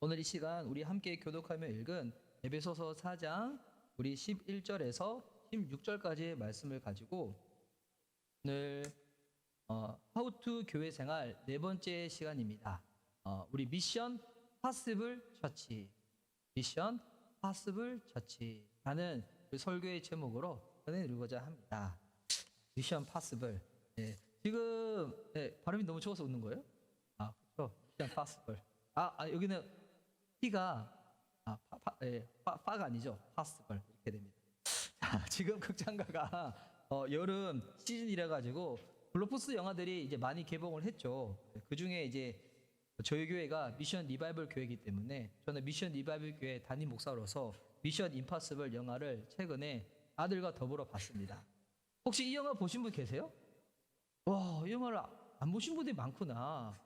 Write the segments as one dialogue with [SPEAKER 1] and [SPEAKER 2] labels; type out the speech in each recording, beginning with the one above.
[SPEAKER 1] 오늘 이 시간 우리 함께 교독하며 읽은 에베소서 4장 우리 11절에서 16절까지의 말씀을 가지고 오늘 How to 교회 생활 네 번째 시간입니다. 우리 미션 파스블 처치, 미션 파스블 처치라는 그 설교의 제목으로 전해드리고자 합니다. 미션 파스블. 네. 지금 발음이 너무 좋아서 웃는 거예요? 그렇죠. 미션 파스블. 여기는 T가 파가 아니죠. 파스블 이렇게 됩니다. 지금 극장가가 여름 시즌이라 가지고 블록버스터 영화들이 이제 많이 개봉을 했죠. 그 중에 이제 저희 교회가 미션 리바이벌 교회이기 때문에 저는 미션 리바이벌 교회 담임 목사로서 미션 임파서블 영화를 최근에 아들과 더불어 봤습니다. 혹시 이 영화 보신 분 계세요? 와, 이 영화를 안 보신 분들이 많구나.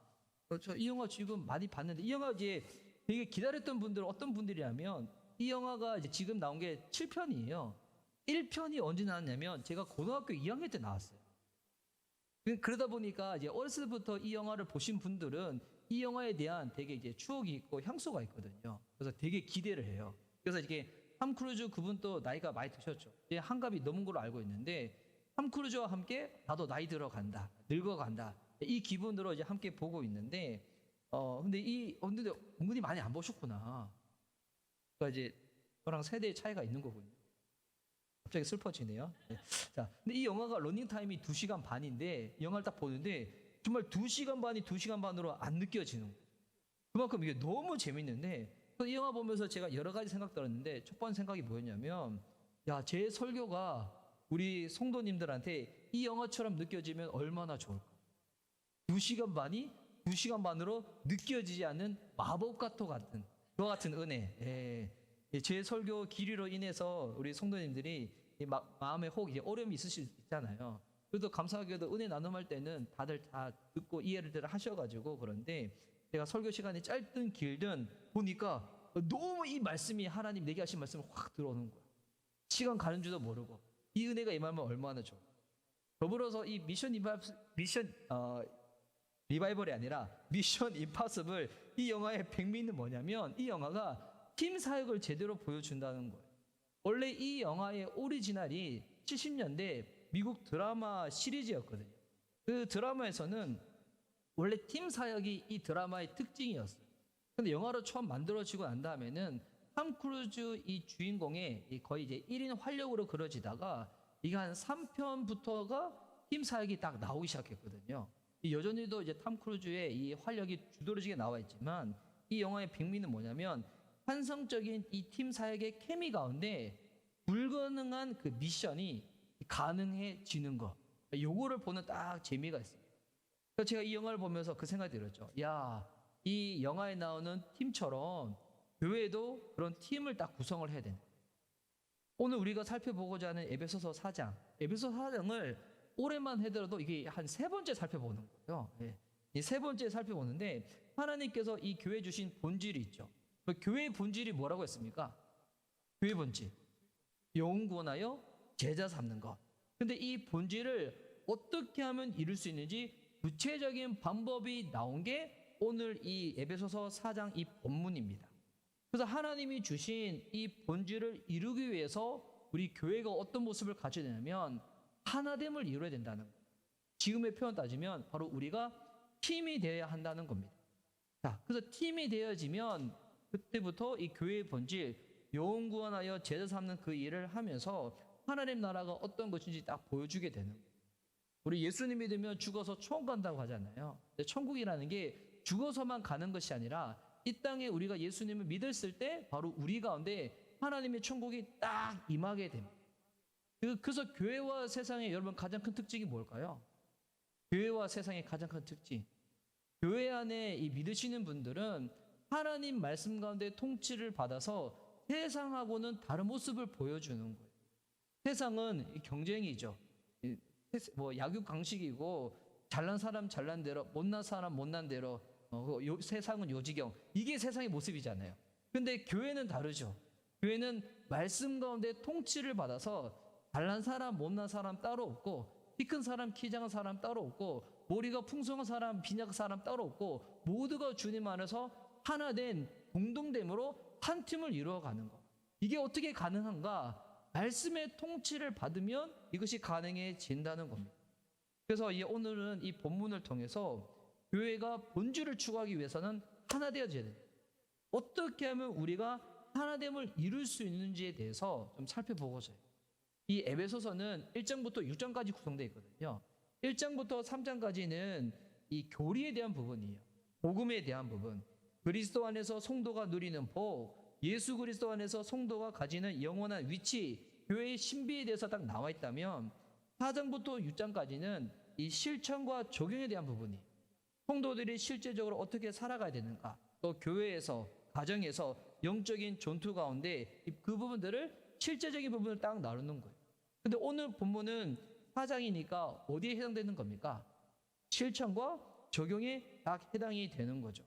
[SPEAKER 1] 저 이 영화 지금 많이 봤는데 이 영화 이제 되게 기다렸던 분들 어떤 분들이라면 이 영화가 이제 지금 나온 게 7편이에요. 1편이 언제 나왔냐면 제가 고등학교 2학년 때 나왔어요. 그러다 보니까 이제 어렸을 때부터 이 영화를 보신 분들은 이 영화에 대한 되게 이제 추억이 있고 향수가 있거든요. 그래서 되게 기대를 해요. 그래서 이게 탐 크루즈 그분 또 나이가 많이 드셨죠. 이제 한갑이 넘은 걸로 알고 있는데 탐 크루즈와 함께 나도 나이 들어간다, 늙어간다 이 기분으로 이제 함께 보고 있는데 근데 근데 은근히 많이 안 보셨구나. 그러니까 이제 저랑 세대의 차이가 있는 거군요. 갑자기 슬퍼지네요. 네. 자, 근데 이 영화가 러닝 타임이 2시간 반인데 이 영화를 딱 보는데 정말 2시간 반이 2시간 반으로 안 느껴지는 거예요. 그만큼 이게 너무 재밌는데 이 영화 보면서 제가 여러 가지 생각 들었는데 첫 번째 생각이 뭐였냐면 제 설교가 우리 성도님들한테 이 영화처럼 느껴지면 얼마나 좋을까. 2시간 반이 2시간 반으로 느껴지지 않는 마법과 같은 그와 같은 은혜. 제 설교 길이로 인해서 우리 성도님들이 마음에 혹 이제 어려움이 있으실 수 있잖아요. 그래도 감사하게도 은혜 나눔할 때는 다들 다 듣고 이해를 하셔가지고 그런데 제가 설교 시간이 짧든 길든 보니까 너무 이 말씀이 하나님 내게 하신 말씀이 확 들어오는 거야. 시간 가는 줄도 모르고 이 은혜가 임하면 얼마나 좋아. 더불어서 이 미션 리바이벌이 아니라 미션 임파서블 이 영화의 백미는 뭐냐면 이 영화가 팀 사역을 제대로 보여준다는 거예요. 원래 이 영화의 오리지널이 70년대 미국 드라마 시리즈였거든요. 그 드라마에서는 원래 팀 사역이 이 드라마의 특징이었어요. 근데 영화로 처음 만들어지고 난 다음에는 탐 크루즈 이 주인공의 거의 이제 1인 활력으로 그려지다가 이게 한 3편부터가 팀 사역이 딱 나오기 시작했거든요. 여전히도 이제 탐 크루즈의 이 활력이 두드러지게 나와 있지만 이 영화의 백미는 뭐냐면 환상적인 이 팀 사역의 케미 가운데 불가능한 그 미션이 가능해지는 거. 요거를 보는 딱 재미가 있어요. 그래서 제가 이 영화를 보면서 그 생각이 들었죠. 이 영화에 나오는 팀처럼 교회도 그런 팀을 딱 구성을 해야 되는. 오늘 우리가 살펴보고자 하는 에베소서 4장. 에베소서 4장을 올해만 해더라도 이게 한 3번째 살펴보는 거예요. 이 3번째 살펴보는데 하나님께서 이 교회 주신 본질이 있죠. 그 교회의 본질이 뭐라고 했습니까? 교회 본질. 영혼 구원하여 제자 삼는 것. 근데 이 본질을 어떻게 하면 이룰 수 있는지 구체적인 방법이 나온 게 오늘 이 에베소서 4장 이 본문입니다. 그래서 하나님이 주신 이 본질을 이루기 위해서 우리 교회가 어떤 모습을 가져야 되냐면 하나됨을 이루어야 된다는 거예요. 지금의 표현 따지면 바로 우리가 팀이 되어야 한다는 겁니다. 자, 그래서 팀이 되어지면 그때부터 이 교회의 본질, 영혼 구원하여 제자 삼는 그 일을 하면서 하나님 나라가 어떤 것인지 딱 보여주게 되는 거예요. 우리 예수님 믿으면 죽어서 천국 간다고 하잖아요. 근데 천국이라는 게 죽어서만 가는 것이 아니라 이 땅에 우리가 예수님을 믿었을 때 바로 우리 가운데 하나님의 천국이 딱 임하게 됩니다. 그래서 교회와 세상의 여러분 가장 큰 특징이 뭘까요? 교회와 세상의 가장 큰 특징. 교회 안에 이 믿으시는 분들은 하나님 말씀 가운데 통치를 받아서 세상하고는 다른 모습을 보여주는 거예요. 세상은 경쟁이죠. 뭐 약육 강식이고 잘난 사람 잘난 대로 못난 사람 못난 대로 세상은 요지경 이게 세상의 모습이잖아요. 근데 교회는 다르죠. 교회는 말씀 가운데 통치를 받아서 잘난 사람 못난 사람 따로 없고 키 큰 사람 키 작은 사람 따로 없고 머리가 풍성한 사람 빈약한 사람 따로 없고 모두가 주님 안에서 하나 된 공동됨으로 한 팀을 이루어가는 것. 이게 어떻게 가능한가? 말씀의 통치를 받으면 이것이 가능해진다는 겁니다. 그래서 오늘은 이 본문을 통해서 교회가 본질을 추구하기 위해서는 하나 되어져야 됩니다. 어떻게 하면 우리가 하나됨을 이룰 수 있는지에 대해서 좀 살펴보고자 해요. 이 에베소서는 1장부터 6장까지 구성되어 있거든요. 1장부터 3장까지는 이 교리에 대한 부분이에요. 복음에 대한 부분, 그리스도 안에서 성도가 누리는 복, 예수 그리스도 안에서 성도가 가지는 영원한 위치, 교회의 신비에 대해서 딱 나와 있다면 4장부터 6장까지는 이 실천과 적용에 대한 부분이에요. 성도들이 실제적으로 어떻게 살아가야 되는가, 또 교회에서, 가정에서 영적인 전투 가운데 그 부분들을 실제적인 부분을 딱 나누는 거예요. 근데 오늘 본문은 4장이니까 어디에 해당되는 겁니까? 실천과 적용에 딱 해당이 되는 거죠.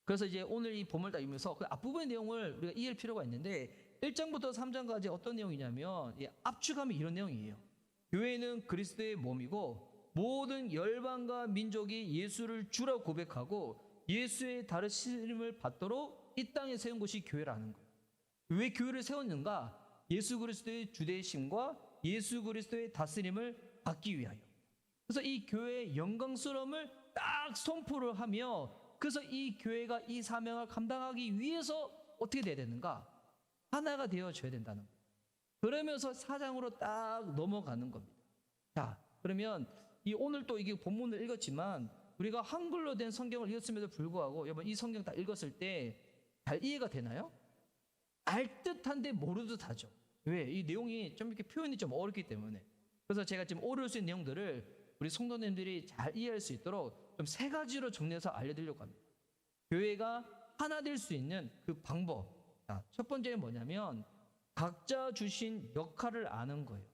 [SPEAKER 1] 그래서 이제 오늘 이 본문을 딱 읽으면서 그 앞부분의 내용을 우리가 이해할 필요가 있는데 1장부터 3장까지 어떤 내용이냐면 압축하면 이런 내용이에요. 교회는 그리스도의 몸이고 모든 열방과 민족이 예수를 주라고 고백하고 예수의 다르심을 받도록 이 땅에 세운 것이 교회라는 거예요. 왜 교회를 세웠는가? 예수 그리스도의 주대심과 예수 그리스도의 다스림을 받기 위하여. 그래서 이 교회의 영광스러움을 딱 선포를 하며, 그래서 이 교회가 이 사명을 감당하기 위해서 어떻게 돼야 되는가? 하나가 되어줘야 된다는 거예요. 그러면서 4장으로 딱 넘어가는 겁니다. 자, 그러면 오늘 또 이게 본문을 읽었지만 우리가 한글로 된 성경을 읽었음에도 불구하고 여러분 이 성경 딱 읽었을 때 잘 이해가 되나요? 알듯한데 모르듯하죠. 왜? 이 내용이 좀 이렇게 표현이 좀 어렵기 때문에. 그래서 제가 지금 어려울 수 있는 내용들을 우리 성도님들이 잘 이해할 수 있도록 좀 3가지로 정리해서 알려드리려고 합니다. 교회가 하나 될 수 있는 그 방법. 자, 첫 번째는 뭐냐면 각자 주신 역할을 아는 거예요.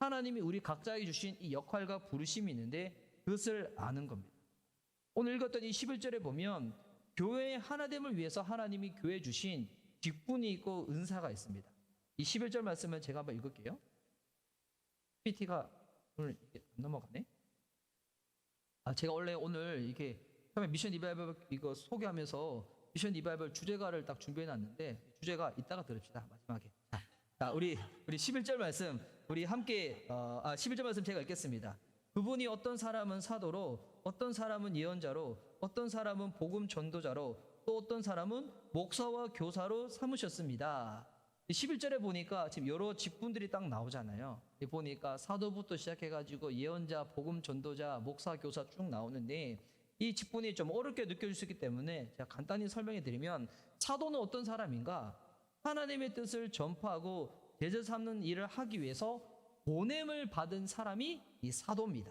[SPEAKER 1] 하나님이 우리 각자에게 주신 이 역할과 부르심이 있는데 그것을 아는 겁니다. 오늘 읽었던 이 11절에 보면 교회의 하나됨을 위해서 하나님이 교회에 주신 직분이 있고 은사가 있습니다. 이 11절 말씀을 제가 한번 읽을게요. PPT가 오늘 안 넘어가네. 제가 원래 오늘 이렇게 처음에 미션 리바이벌 이거 소개하면서 미션 리바이벌 주제가를 딱 준비해 놨는데 주제가 이따가 들읍시다. 마지막에. 자, 우리 11절 말씀 우리 함께 11절 말씀 제가 읽겠습니다. 그분이 어떤 사람은 사도로, 어떤 사람은 예언자로, 어떤 사람은 복음 전도자로, 또 어떤 사람은 목사와 교사로 삼으셨습니다. 11절에 보니까 지금 여러 직분들이 딱 나오잖아요. 보니까 사도부터 시작해가지고 예언자, 복음 전도자, 목사, 교사 쭉 나오는데 이 직분이 좀 어렵게 느껴질 수 있기 때문에 제가 간단히 설명해 드리면 사도는 어떤 사람인가? 하나님의 뜻을 전파하고 제자 삼는 일을 하기 위해서 보냄을 받은 사람이 이 사도입니다.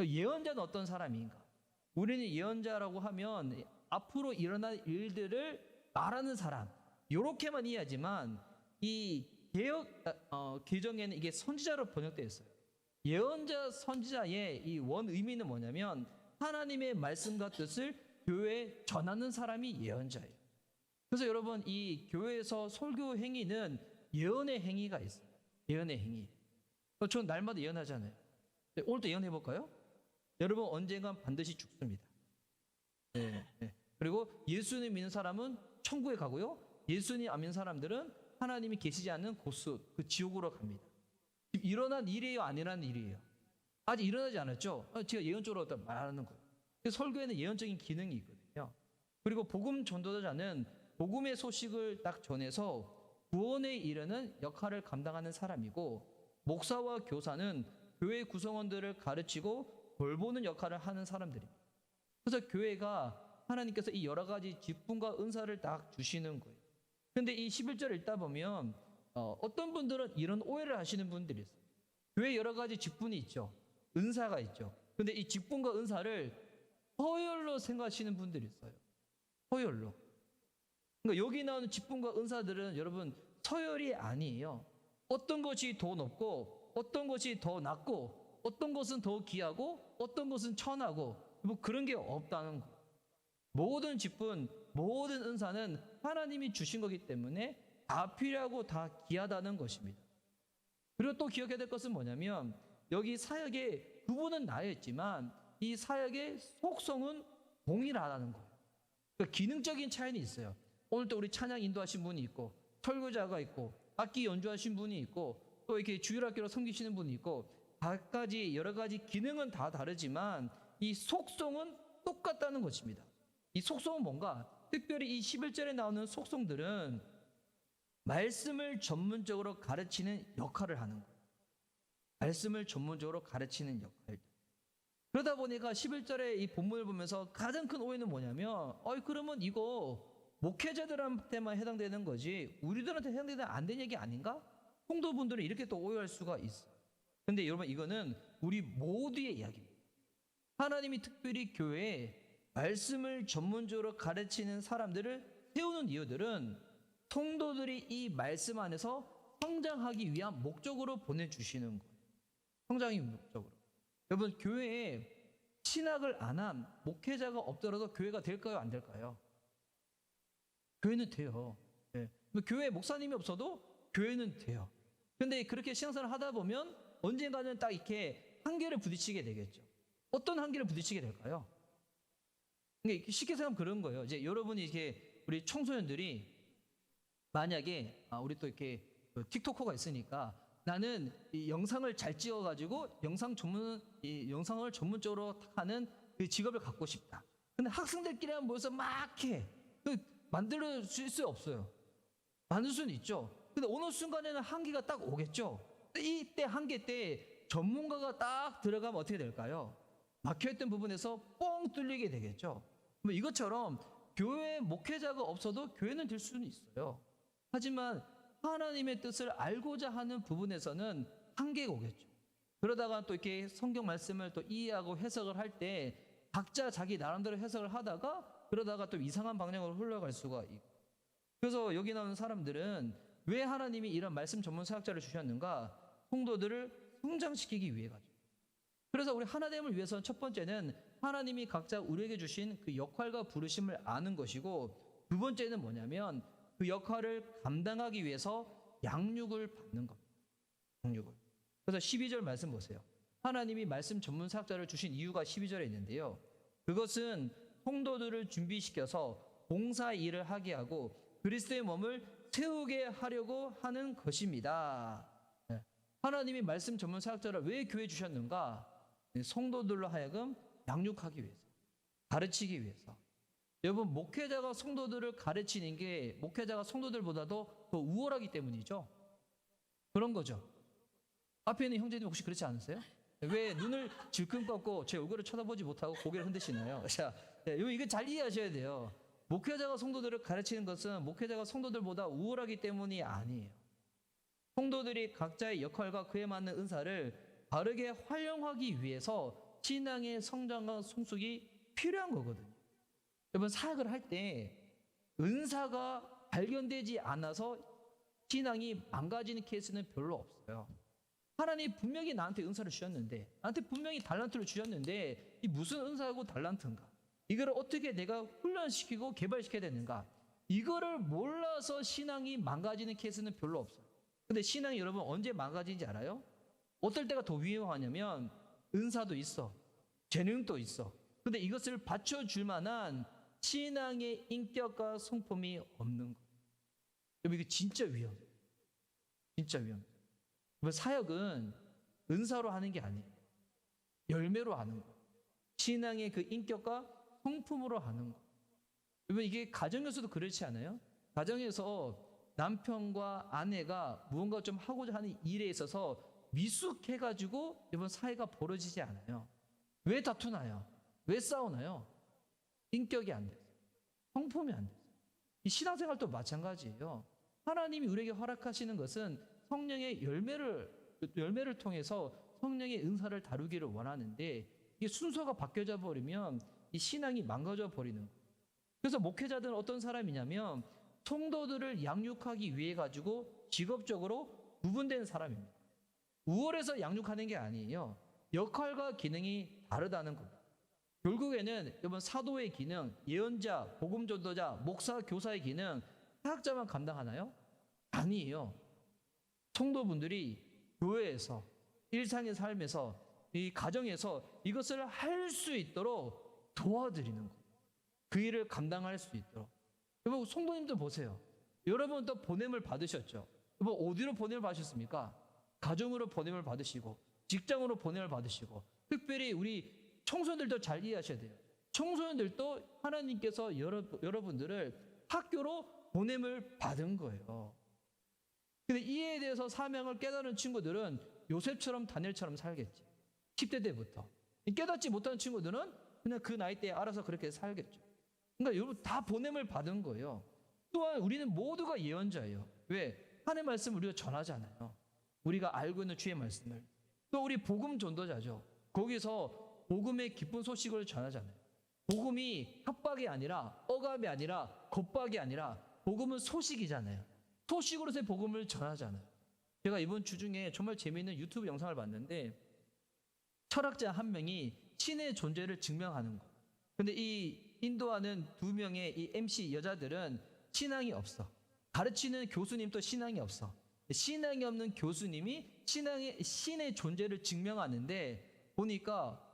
[SPEAKER 1] 예언자는 어떤 사람인가? 우리는 예언자라고 하면 앞으로 일어날 일들을 말하는 사람, 이렇게만 이해하지만 이 개정에는 이게 선지자로 번역되어 있어요. 예언자, 선지자의 이 원 의미는 뭐냐면 하나님의 말씀과 뜻을 교회에 전하는 사람이 예언자예요. 그래서 여러분 이 교회에서 설교 행위는 예언의 행위가 있어요. 예언의 행위. 전 날마다 예언하잖아요. 오늘도 예언해 볼까요? 여러분 언젠간 반드시 죽습니다. 네. 그리고 예수님 믿는 사람은 천국에 가고요. 예수님 안 믿는 사람들은 하나님이 계시지 않는 고수, 그 지옥으로 갑니다. 지금 일어난 일이에요, 안 일어난 일이에요? 아직 일어나지 않았죠? 제가 예언적으로 말하는 거예요. 설교에는 예언적인 기능이 있거든요. 그리고 복음 전도자는 복음의 소식을 딱 전해서 구원에 이르는 역할을 감당하는 사람이고, 목사와 교사는 교회 구성원들을 가르치고 돌보는 역할을 하는 사람들입니다. 그래서 교회가 하나님께서 이 여러 가지 직분과 은사를 딱 주시는 거예요. 그런데 이 11절을 읽다 보면 어떤 분들은 이런 오해를 하시는 분들이 있어요. 교회에 여러 가지 직분이 있죠. 은사가 있죠. 그런데 이 직분과 은사를 서열로 생각하시는 분들이 있어요. 서열로. 그러니까 여기 나오는 직분과 은사들은 여러분 서열이 아니에요. 어떤 것이 더 높고 어떤 것이 더 낮고 어떤 것은 더 귀하고 어떤 것은 천하고 뭐 그런 게 없다는 거예요. 모든 직분, 모든 은사는 하나님이 주신 거기 때문에 다 필요하고 다 귀하다는 것입니다. 그리고 또 기억해야 될 것은 뭐냐면 여기 사역의 구분은 나여 있지만 이 사역의 속성은 동일하다는 거예요. 그러니까 기능적인 차이는 있어요. 오늘 또 우리 찬양 인도하신 분이 있고, 설교자가 있고, 악기 연주하신 분이 있고, 또 이렇게 주일학교로 섬기시는 분이 있고, 각가지 여러 가지 기능은 다 다르지만 이 속성은 똑같다는 것입니다. 이 속성은 뭔가? 특별히 이 11절에 나오는 속성들은 말씀을 전문적으로 가르치는 역할을 하는 거예요. 말씀을 전문적으로 가르치는 역할. 그러다 보니까 11절에 이 본문을 보면서 가장 큰 오해는 뭐냐면, 그러면 이거 목회자들한테만 해당되는 거지 우리들한테 해당되는 안 되는 얘기 아닌가? 성도분들은 이렇게 또 오해할 수가 있어요. 근데 여러분, 이거는 우리 모두의 이야기입니다. 하나님이 특별히 교회에 말씀을 전문적으로 가르치는 사람들을 세우는 이유들은 성도들이 이 말씀 안에서 성장하기 위한 목적으로 보내주시는 거예요. 성장의 목적으로. 여러분, 교회에 신학을 안 한 목회자가 없더라도 교회가 될까요? 안 될까요? 교회는 돼요. 네. 교회에 목사님이 없어도 교회는 돼요. 근데 그렇게 신앙생활을 하다 보면 언젠가는 딱 이렇게 한계를 부딪히게 되겠죠. 어떤 한계를 부딪히게 될까요? 그러니까 쉽게 생각하면 그런 거예요. 이제 여러분이 이렇게 우리 청소년들이 만약에 우리 또 이렇게 틱토커가 있으니까 나는 이 영상을 잘 찍어가지고 영상을 전문적으로 하는 그 직업을 갖고 싶다. 근데 학생들끼리 모여서 막 해. 만들 수 없어요. 만들 수는 있죠. 근데 어느 순간에는 한계가 딱 오겠죠. 이때 한계 때 전문가가 딱 들어가면 어떻게 될까요? 막혀있던 부분에서 뻥 뚫리게 되겠죠. 이것처럼 교회 목회자가 없어도 교회는 될 수는 있어요. 하지만 하나님의 뜻을 알고자 하는 부분에서는 한계가 오겠죠. 그러다가 또 이렇게 성경 말씀을 또 이해하고 해석을 할 때 각자 자기 나름대로 해석을 하다가 그러다가 또 이상한 방향으로 흘러갈 수가 있고. 그래서 여기 나오는 사람들은 왜 하나님이 이런 말씀 전문 사역자를 주셨는가? 성도들을 성장시키기 위해 가지고. 그래서 우리 하나됨을 위해서는 첫 번째는 하나님이 각자 우리에게 주신 그 역할과 부르심을 아는 것이고, 두 번째는 뭐냐면 그 역할을 감당하기 위해서 양육을 받는 겁니다. 양육을. 그래서 12절 말씀 보세요. 하나님이 말씀 전문 사역자를 주신 이유가 12절에 있는데요. 그것은 성도들을 준비시켜서 봉사 일을 하게 하고 그리스도의 몸을 세우게 하려고 하는 것입니다. 하나님이 말씀 전문 사역자를 왜 교회에 주셨는가? 성도들로 하여금 양육하기 위해서, 가르치기 위해서. 여러분, 목회자가 성도들을 가르치는 게 목회자가 성도들보다도 더 우월하기 때문이죠. 그런 거죠. 앞에 있는 형제님 혹시 그렇지 않으세요? 왜 눈을 질끈 꺾고 제 얼굴을 쳐다보지 못하고 고개를 흔드시나요? 자, 이거 잘 이해하셔야 돼요. 목회자가 성도들을 가르치는 것은 목회자가 성도들보다 우월하기 때문이 아니에요. 성도들이 각자의 역할과 그에 맞는 은사를 바르게 활용하기 위해서 신앙의 성장과 성숙이 필요한 거거든요. 여러분, 사역을 할 때 은사가 발견되지 않아서 신앙이 망가지는 케이스는 별로 없어요. 하나님 분명히 나한테 은사를 주셨는데, 나한테 분명히 달란트를 주셨는데 이 무슨 은사하고 달란트인가? 이거를 어떻게 내가 훈련시키고 개발시켜야 되는가? 이거를 몰라서 신앙이 망가지는 케이스는 별로 없어요. 근데 신앙이 여러분 언제 망가지는지 알아요? 어떨 때가 더 위험하냐면 은사도 있어, 재능도 있어. 근데 이것을 받쳐줄 만한 신앙의 인격과 성품이 없는 거예요. 여러분, 이거 진짜 위험해요. 진짜 위험해요. 사역은 은사로 하는 게 아니에요. 열매로 하는 거예요. 신앙의 그 인격과 성품으로 하는 거예요. 여러분, 이게 가정에서도 그렇지 않아요? 가정에서 남편과 아내가 무언가 좀 하고자 하는 일에 있어서 미숙해가지고 여러분 사이가 벌어지지 않아요. 왜 다투나요? 왜 싸우나요? 인격이 안 돼서, 성품이 안 돼서. 이 신앙생활도 마찬가지예요. 하나님이 우리에게 허락하시는 것은 성령의 열매를 통해서 성령의 은사를 다루기를 원하는데 이게 순서가 바뀌어져 버리면 이 신앙이 망가져 버리는 거예요. 그래서 목회자들은 어떤 사람이냐면 성도들을 양육하기 위해 가지고 직업적으로 구분된 사람입니다. 우월해서 양육하는 게 아니에요. 역할과 기능이 다르다는 겁니다. 결국에는 여러분, 사도의 기능, 예언자, 복음전도자, 목사, 교사의 기능 사역자만 감당하나요? 아니에요. 성도분들이 교회에서, 일상의 삶에서, 이 가정에서 이것을 할 수 있도록 도와드리는 거예요. 그 일을 감당할 수 있도록. 여러분 성도님들 보세요. 여러분 또 보냄을 받으셨죠. 여러분 어디로 보냄을 받으셨습니까? 가정으로 보냄을 받으시고 직장으로 보냄을 받으시고, 특별히 우리 청소년들도 잘 이해하셔야 돼요. 청소년들도 하나님께서 여러분들을 학교로 보냄을 받은 거예요. 근데 이에 대해서 사명을 깨달은 친구들은 요셉처럼 다니엘처럼 살겠지. 10대 때부터. 깨닫지 못하는 친구들은 그냥 그 나이 때에 알아서 그렇게 살겠죠. 그러니까 여러분 다 보냄을 받은 거예요. 또한 우리는 모두가 예언자예요. 왜? 하나님의 말씀을 우리가 전하잖아요. 우리가 알고 있는 주의 말씀을. 또 우리 복음 전도자죠. 거기서 복음의 기쁜 소식을 전하잖아요. 복음이 협박이 아니라 억압이 아니라 겁박이 아니라 복음은 소식이잖아요. 소식으로서의 복음을 전하잖아요. 제가 이번 주 중에 정말 재미있는 유튜브 영상을 봤는데 철학자 한 명이 신의 존재를 증명하는 거. 근데 이 인도하는 두 명의 이 MC 여자들은 신앙이 없어. 가르치는 교수님도 신앙이 없어. 신앙이 없는 교수님이 신의 존재를 증명하는데 보니까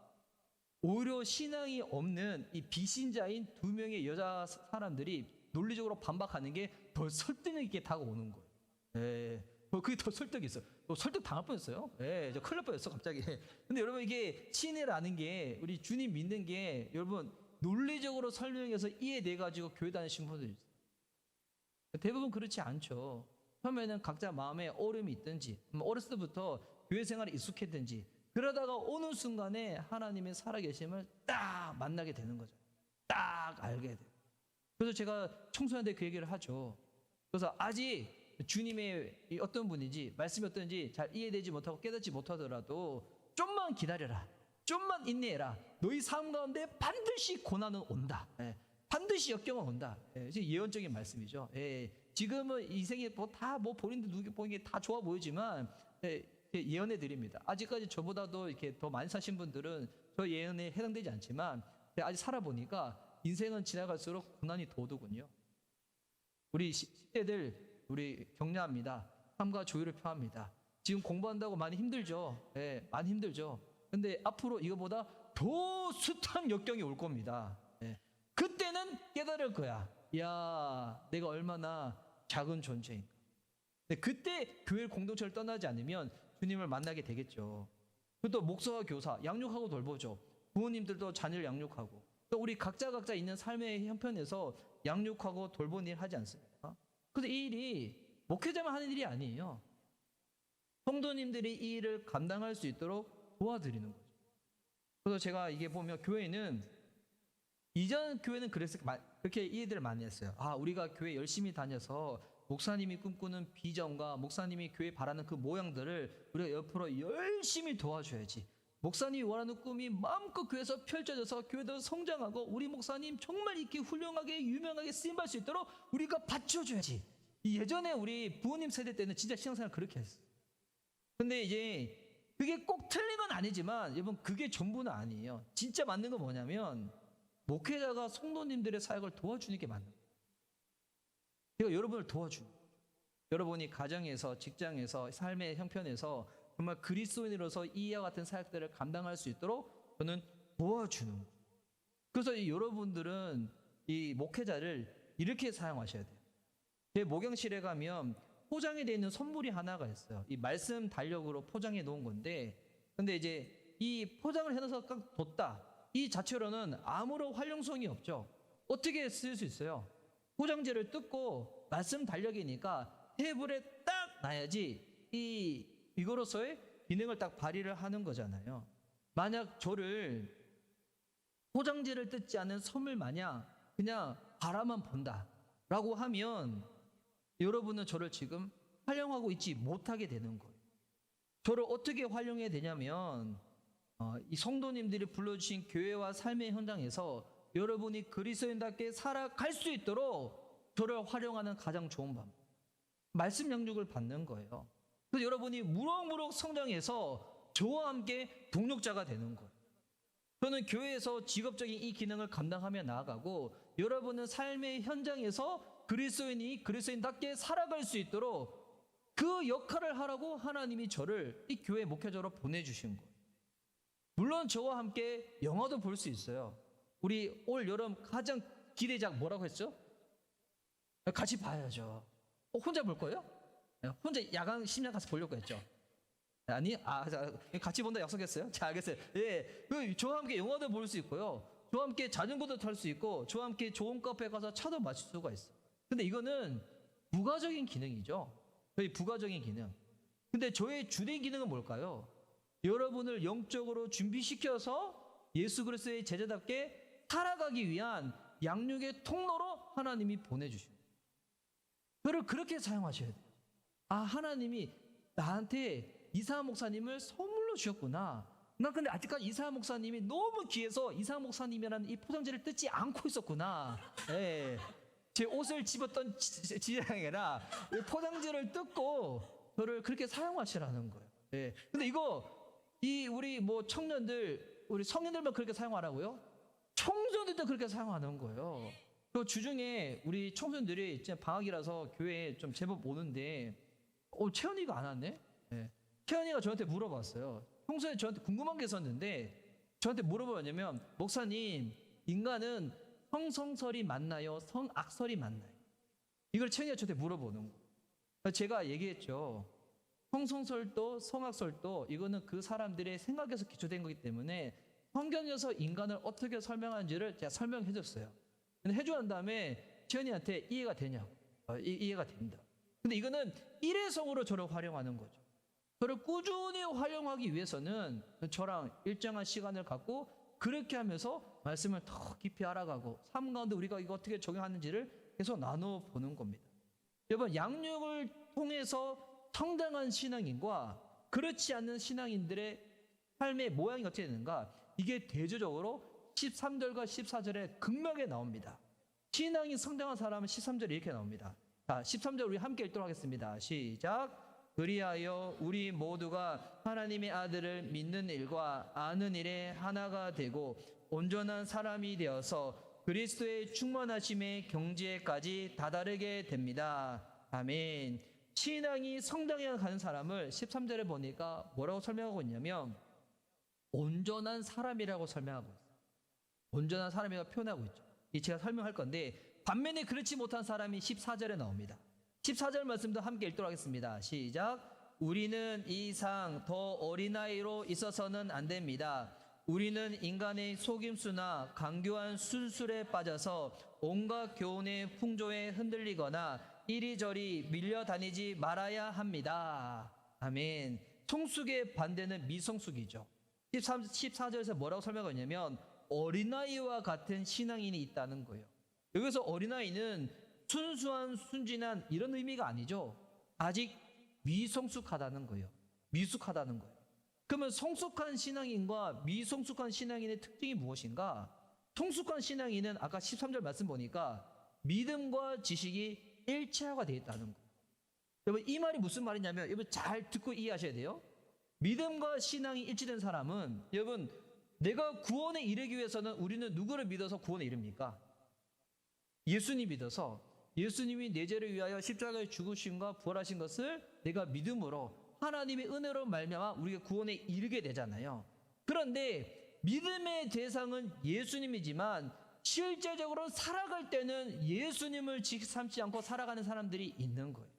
[SPEAKER 1] 오히려 신앙이 없는 이 비신자인 두 명의 여자 사람들이 논리적으로 반박하는 게 더 설득력 있게 다가오는 거예요. 예. 그게 더 설득이 있어요. 설득 당할 뻔했어요. 예, 저 큰일 날 뻔했어 갑자기. 근데 여러분 이게 신이라는 게 우리 주님 믿는 게 여러분 논리적으로 설명해서 이해돼 가지고 교회 다니신 분들이 있어요. 대부분 그렇지 않죠. 처음에는 각자 마음에 어려움이 있든지 어렸을 때부터 교회 생활에 익숙했든지 그러다가 어느 순간에 하나님의 살아계심을 딱 만나게 되는 거죠. 딱 알게 돼요. 그래서 제가 청소년들 그 얘기를 하죠. 그래서 아직 주님의 어떤 분인지 말씀이 어떤지 잘 이해되지 못하고 깨닫지 못하더라도 좀만 기다려라. 좀만 인내해라. 너희 삶 가운데 반드시 고난은 온다. 예. 반드시 역경은 온다. 예. 예언적인 말씀이죠. 예. 지금은 이 생에 다 본인들 누구 보는 게 다 좋아 보이지만 예언해 드립니다. 아직까지 저보다도 이렇게 더 많이 사신 분들은 저 예언에 해당되지 않지만 아직 살아보니까 인생은 지나갈수록 고난이 더 오더군요. 우리 10대들 우리 격려합니다. 삶과 조율을 표합니다. 지금 공부한다고 많이 힘들죠. 예, 많이 힘들죠. 근데 앞으로 이거보다 더 숱한 역경이 올 겁니다. 예. 그때는 깨달을 거야. 야, 내가 얼마나 작은 존재인가. 근데 그때 교회 공동체를 떠나지 않으면 주님을 만나게 되겠죠. 또 목사와 교사 양육하고 돌보죠. 부모님들도 자녀를 양육하고 또 우리 각자 있는 삶의 형편에서 양육하고 돌보는 일 하지 않습니까? 그래서 이 일이 목회자만 하는 일이 아니에요. 성도님들이 이 일을 감당할 수 있도록 도와드리는 거죠. 그래서 제가 이게 보면 교회는 이전 교회는 그렇게 이해들을 많이 했어요. 아, 우리가 교회 열심히 다녀서 목사님이 꿈꾸는 비전과 목사님이 교회 바라는 그 모양들을 우리가 옆으로 열심히 도와줘야지. 목사님이 원하는 꿈이 마음껏 교회에서 펼쳐져서 교회도 성장하고 우리 목사님 정말 이렇게 훌륭하게 유명하게 쓰임받을 수 있도록 우리가 받쳐줘야지. 예전에 우리 부모님 세대 때는 진짜 신앙생활 그렇게 했어요. 근데 이제 그게 꼭 틀린 건 아니지만 여러분 그게 전부는 아니에요. 진짜 맞는 건 뭐냐면 목회자가 성도님들의 사역을 도와주는 게 맞는 거예요. 제가 여러분을 도와주는 거예요. 여러분이 가정에서 직장에서 삶의 형편에서 정말 그리스도인으로서 이와 같은 사역들을 감당할 수 있도록 저는 도와주는 거예요. 그래서 여러분들은 이 목회자를 이렇게 사용하셔야 돼요. 제 목양실에 가면 포장이 되어 있는 선물이 하나가 있어요. 이 말씀 달력으로 포장해 놓은 건데, 근데 이제 이 포장을 해놔서 딱 뒀다. 이 자체로는 아무런 활용성이 없죠. 어떻게 쓸 수 있어요? 포장지를 뜯고 말씀 달력이니까 테이블에 딱 놔야지 이거로서의 기능을 딱 발휘를 하는 거잖아요. 만약 저를 포장지를 뜯지 않은 선물 마냥 그냥 바라만 본다라고 하면 여러분은 저를 지금 활용하고 있지 못하게 되는 거예요. 저를 어떻게 활용해야 되냐면 이 성도님들이 불러주신 교회와 삶의 현장에서 여러분이 그리스도인답게 살아갈 수 있도록 저를 활용하는 가장 좋은 방법, 말씀 양육을 받는 거예요. 그래서 여러분이 무럭무럭 성장해서 저와 함께 동력자가 되는 거예요. 저는 교회에서 직업적인 이 기능을 감당하며 나아가고 여러분은 삶의 현장에서 그리스도인이 그리스도인답게 살아갈 수 있도록 그 역할을 하라고 하나님이 저를 이 교회 목회자로 보내주신 거예요. 물론 저와 함께 영화도 볼 수 있어요. 우리 올 여름 가장 기대작 뭐라고 했죠? 같이 봐야죠. 혼자 볼 거예요? 혼자 야간 심야 가서 보려고 했죠. 아니, 같이 본다 약속했어요? 자, 알겠어요. 예, 저와 함께 영화도 볼 수 있고요. 저와 함께 자전거도 탈 수 있고, 저와 함께 좋은 카페 가서 차도 마실 수가 있어요. 근데 이거는 부가적인 기능이죠. 저희 부가적인 기능. 근데 저의 주된 기능은 뭘까요? 여러분을 영적으로 준비시켜서 예수 그리스도의 제자답게 살아가기 위한 양육의 통로로 하나님이 보내주십니다. 저를 그렇게 사용하셔야 돼요. 하나님이 나한테 이상한 목사님을 선물로 주셨구나. 난 근데 아직까지 이상한 목사님이 너무 귀해서 이상한 목사님이라는 이 포장지를 뜯지 않고 있었구나. 예. 제 옷을 집었던 지장이라 포장지를 뜯고 저를 그렇게 사용하시라는 거예요. 예. 근데 우리 청년들, 우리 성인들만 그렇게 사용하라고요? 청소년들도 그렇게 사용하는 거예요. 그 주중에 우리 청소년들이 방학이라서 교회에 좀 제법 오는데, 채연이가 안 왔네? 예. 채연이가 저한테 물어봤어요. 평소에 저한테 궁금한 게 있었는데, 저한테 물어보냐면, 목사님, 인간은 성성설이 맞나요? 성악설이 맞나요? 이걸 채연이가 저한테 물어보는 거예요. 제가 얘기했죠. 성성설도 성악설도 이거는 그 사람들의 생각에서 기초된 거기 때문에 성경에서 인간을 어떻게 설명하는지를 제가 설명해 줬어요. 근데 해주고 난 다음에 채연이한테 이해가 되냐고. 이해가 됩니다. 근데 이거는 일회성으로 저를 활용하는 거죠. 저를 꾸준히 활용하기 위해서는 저랑 일정한 시간을 갖고 그렇게 하면서 말씀을 더 깊이 알아가고 삶 가운데 우리가 이거 어떻게 적용하는지를 계속 나눠보는 겁니다. 여러분, 양육을 통해서 성장한 신앙인과 그렇지 않는 신앙인들의 삶의 모양이 어떻게 되는가? 이게 대조적으로 13절과 14절에 극명하게 나옵니다. 신앙이 성장한 사람은 13절에 이렇게 나옵니다. 자, 13절 우리 함께 읽도록 하겠습니다. 시작. 그리하여 우리 모두가 하나님의 아들을 믿는 일과 아는 일에 하나가 되고 온전한 사람이 되어서 그리스도의 충만하심의 경지에까지 다다르게 됩니다. 아멘. 신앙이 성장해 가는 사람을 13절에 보니까 뭐라고 설명하고 있냐면 온전한 사람이라고 설명하고 있어요. 온전한 사람이라고 표현하고 있죠. 이 제가 설명할 건데, 반면에 그렇지 못한 사람이 14절에 나옵니다. 14절 말씀도 함께 읽도록 하겠습니다. 시작. 우리는 이 이상 더 어린아이로 있어서는 안 됩니다. 우리는 인간의 속임수나 강교한 술술에 빠져서 온갖 교훈의 풍조에 흔들리거나 이리저리 밀려다니지 말아야 합니다. 아멘. 성숙의 반대는 미성숙이죠. 14절에서 뭐라고 설명하냐면 어린아이와 같은 신앙인이 있다는 거예요. 여기서 어린아이는 순수한, 순진한 이런 의미가 아니죠. 아직 미성숙하다는 거예요. 미숙하다는 거예요. 그러면 성숙한 신앙인과 미성숙한 신앙인의 특징이 무엇인가? 성숙한 신앙인은 아까 13절 말씀 보니까 믿음과 지식이 일체화가 되어 있다는 거예요. 여러분, 이 말이 무슨 말이냐면, 여러분 잘 듣고 이해하셔야 돼요. 믿음과 신앙이 일치된 사람은, 여러분, 내가 구원에 이르기 위해서는 우리는 누구를 믿어서 구원에 이릅니까? 예수님 믿어서, 예수님이 내 죄를 위하여 십자가에 죽으심과 부활하신 것을 내가 믿음으로 하나님의 은혜로 말미암아 우리가 구원에 이르게 되잖아요. 그런데 믿음의 대상은 예수님이지만 실제적으로 살아갈 때는 예수님을 삼지 않고 살아가는 사람들이 있는 거예요.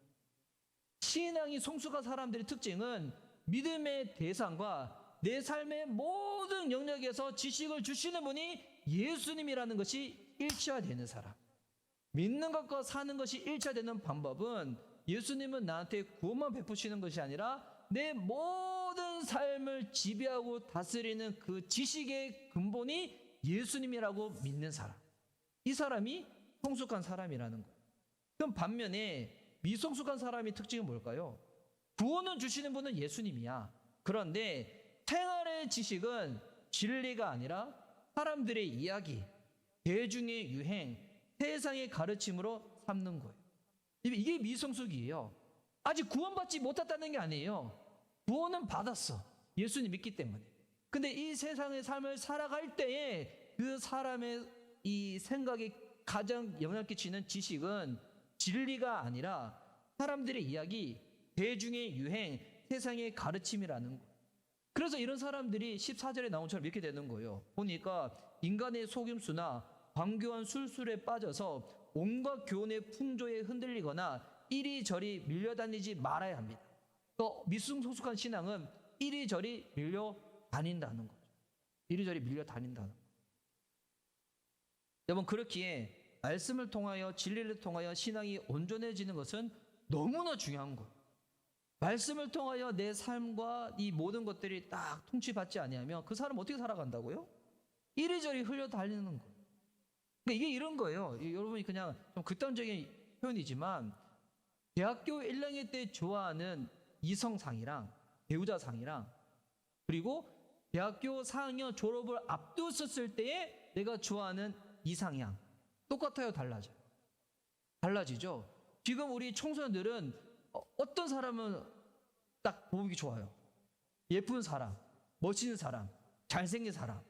[SPEAKER 1] 신앙이 성숙한 사람들의 특징은 믿음의 대상과 내 삶의 모든 영역에서 지식을 주시는 분이 예수님이라는 것이 일치화되는 사람. 믿는 것과 사는 것이 일치화되는 방법은 예수님은 나한테 구원만 베푸시는 것이 아니라 내 모든 삶을 지배하고 다스리는 그 지식의 근본이 예수님이라고 믿는 사람. 이 사람이 성숙한 사람이라는 거예요. 그럼 반면에 미성숙한 사람의 특징은 뭘까요? 구원을 주시는 분은 예수님이야. 그런데 생활의 지식은 진리가 아니라 사람들의 이야기, 대중의 유행, 세상의 가르침으로 삼는 거예요. 이게 미성숙이에요. 아직 구원받지 못했다는 게 아니에요. 구원은 받았어. 예수님 믿기 때문에. 근데 이 세상의 삶을 살아갈 때에 그 사람의 이 생각에 가장 영향을 끼치는 지식은 진리가 아니라 사람들의 이야기, 대중의 유행, 세상의 가르침이라는 거예요. 그래서 이런 사람들이 14절에 나온 것처럼 이렇게 되는 거예요. 보니까 인간의 속임수나 광교한 술술에 빠져서 온갖 교훈의 풍조에 흔들리거나 이리저리 밀려다니지 말아야 합니다. 또 미승소숙한 신앙은 이리저리 밀려다닌다는 거죠. 이리저리 밀려다닌다는 거죠. 여러분, 그렇기에 말씀을 통하여 진리를 통하여 신앙이 온전해지는 것은 너무나 중요한 거예요. 말씀을 통하여 내 삶과 이 모든 것들이 딱 통치받지 아니하면 그 사람 어떻게 살아간다고요? 이리저리 흘려다니는 거예요. 그러니까 이게 이런 거예요. 여러분이 그냥 좀 극단적인 표현이지만 대학교 1학년 때 좋아하는 이성상이랑 배우자상이랑 그리고 대학교 4학년 졸업을 앞두었을 때에 내가 좋아하는 이상향 똑같아요? 달라져요? 달라지죠. 지금 우리 청소년들은 어떤 사람은 딱 보기 좋아요. 예쁜 사람, 멋있는 사람, 잘생긴 사람.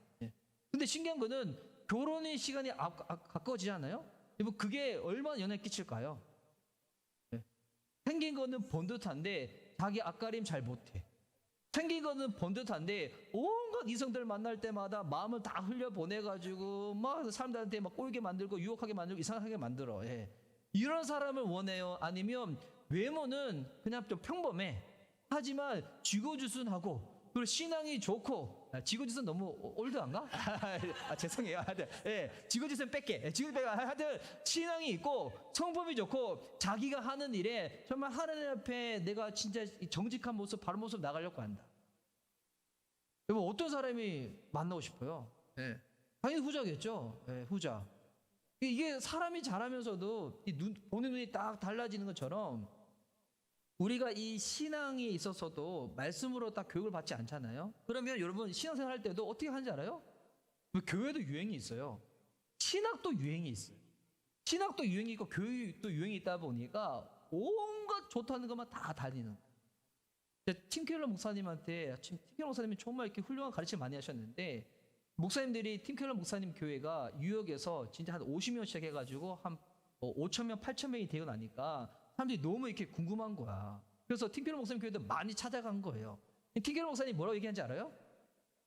[SPEAKER 1] 근데 신기한 거는 결혼의 시간이 가까워지잖아요. 그게 얼마나 영향을 끼칠까요? 생긴 거는 번듯한데 자기 앞가림 잘 못해. 생긴 거는 번듯한데 온갖 이성들 만날 때마다 마음을 다 흘려보내가지고 막 사람들한테 막 꼴게 만들고 유혹하게 만들고 이상하게 만들어. 이런 사람을 원해요? 아니면 외모는 그냥 좀 평범해. 하지만 지고지순하고 그리고 신앙이 좋고 지고지순 너무 올드한가? 죄송해요. 지고지순 뺄게. 하여튼 신앙이 있고 성품이 좋고 자기가 하는 일에 정말 하나님 앞에 내가 진짜 정직한 모습, 바른 모습 나가려고 한다. 여러분, 어떤 사람이 만나고 싶어요? 당연히 후자겠죠. 후자. 이게 사람이 자라면서도 보는 눈이 딱 달라지는 것처럼 우리가 이 신앙에 있어서도 말씀으로 딱 교육을 받지 않잖아요. 그러면 여러분 신앙생활 할 때도 어떻게 하는지 알아요? 교회도 유행이 있어요. 신학도 유행이 있어요. 신학도 유행이 있고 교육도 유행이 있다 보니까 온갖 좋다는 것만 다 다니는. 팀 켈러 목사님한테, 팀 켈러 목사님이 정말 이렇게 훌륭한 가르침 많이 하셨는데 목사님들이 팀 켈러 목사님 교회가 뉴욕에서 진짜 한 50명씩 해가지고 한 5,000명, 8,000명이 되고 나니까 사람들이 너무 이렇게 궁금한 거야. 그래서 팀 켈러 목사님 교회도 많이 찾아간 거예요. 팀 켈러 목사님 뭐라고 얘기하는지 알아요?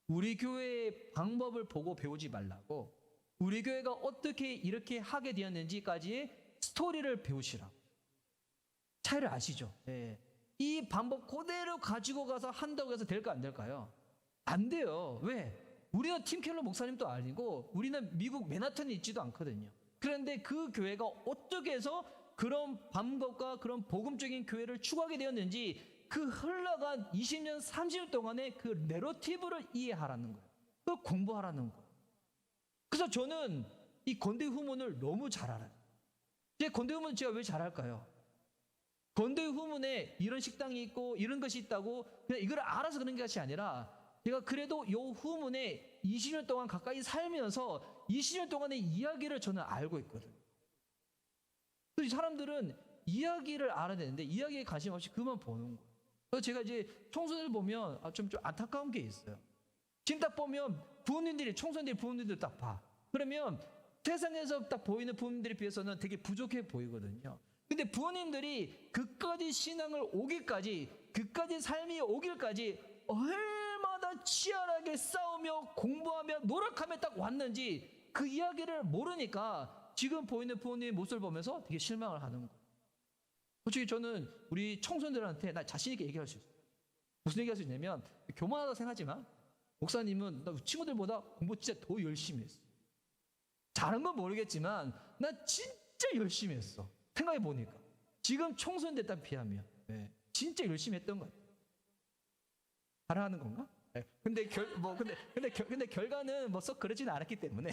[SPEAKER 1] 우리 교회의 방법을 보고 배우지 말라고, 우리 교회가 어떻게 이렇게 하게 되었는지까지의 스토리를 배우시라고. 차이를 아시죠? 이 방법 그대로 가지고 가서 한다고 해서 될까 안 될까요? 안 돼요. 왜? 우리는 팀 켈러 목사님도 아니고 우리는 미국 맨하탄에 있지도 않거든요. 그런데 그 교회가 어떻게 해서 그런 방법과 그런 복음적인 교회를 추구하게 되었는지 그 흘러간 20년, 30년 동안의 그 내러티브를 이해하라는 거예요. 그걸 공부하라는 거예요. 그래서 저는 이 건대 후문을 너무 잘 알아요. 제 건대 후문 제가 왜 잘할까요? 건대 후문에 이런 식당이 있고 이런 것이 있다고 그냥 이걸 알아서 그런 것이 아니라 제가 그래도 이 후문에 20년 동안 가까이 살면서 20년 동안의 이야기를 저는 알고 있거든요. 그래서 사람들은 이야기를 알아야 되는데 이야기에 관심 없이 그만 보는 거예요. 그래서 제가 이제 청소년들 보면 좀 안타까운 게 있어요. 지금 딱 보면 부모님들이, 청소년들이 부모님들 딱 봐. 그러면 세상에서 딱 보이는 부모님들에 비해서는 되게 부족해 보이거든요. 근데 부모님들이 그까지 신앙을 오기까지, 그까지 삶이 오길까지 얼마나 치열하게 싸우며 공부하며 노력하며 딱 왔는지 그 이야기를 모르니까 지금 보이는 부모님의 모습을 보면서 되게 실망을 하는 거예요. 솔직히 저는 우리 청소년들한테 나 자신 있게 얘기할 수 있어요. 무슨 얘기할 수 있냐면, 교만하다 생각하지만 목사님은 나 친구들보다 공부 진짜 더 열심히 했어. 잘한 건 모르겠지만 나 진짜 열심히 했어. 생각해 보니까 지금 청소년들 딱 비하면 진짜 열심히 했던 것 같아요. 잘하는 건가? 근데 결과는 뭐 썩 그러지는 않았기 때문에.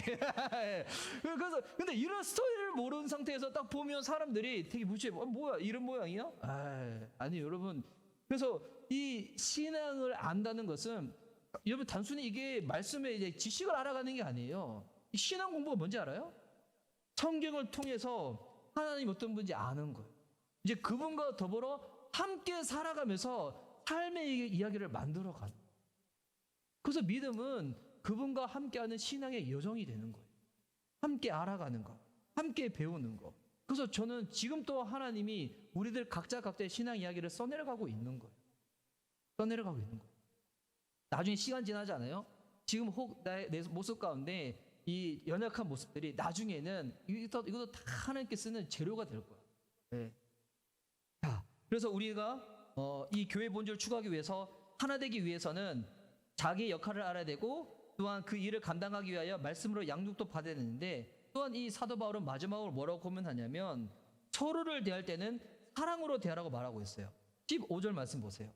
[SPEAKER 1] 그래서 근데 이런 스토리를 모르는 상태에서 딱 보면 사람들이 되게 무시해. 뭐야 이런 모양이야? 아니 여러분. 그래서 이 신앙을 안다는 것은 여러분 단순히 이게 말씀의 이제 지식을 알아가는 게 아니에요. 이 신앙 공부가 뭔지 알아요? 성경을 통해서 하나님 어떤 분인지 아는 거예요. 이제 그분과 더불어 함께 살아가면서 삶의 이야기를 만들어가는 거예요. 그래서 믿음은 그분과 함께하는 신앙의 여정이 되는 거예요. 함께 알아가는 거, 함께 배우는 거. 그래서 저는 지금 또 하나님이 우리들 각자의 신앙 이야기를 써내려가고 있는 거예요. 써내려가고 있는 거예요. 나중에 시간 지나잖아요. 지금 내 모습 가운데 이 연약한 모습들이 나중에는 이것도 다 하나님께 쓰는 재료가 될 거야. 네. 자, 그래서 우리가 이 교회 본질을 추구하기 위해서 하나 되기 위해서는 자기의 역할을 알아야 되고 또한 그 일을 감당하기 위하여 말씀으로 양육도 받아야 되는데 또한 이 사도 바울은 마지막으로 뭐라고 고민하냐면 서로를 대할 때는 사랑으로 대하라고 말하고 있어요. 15절 말씀 보세요.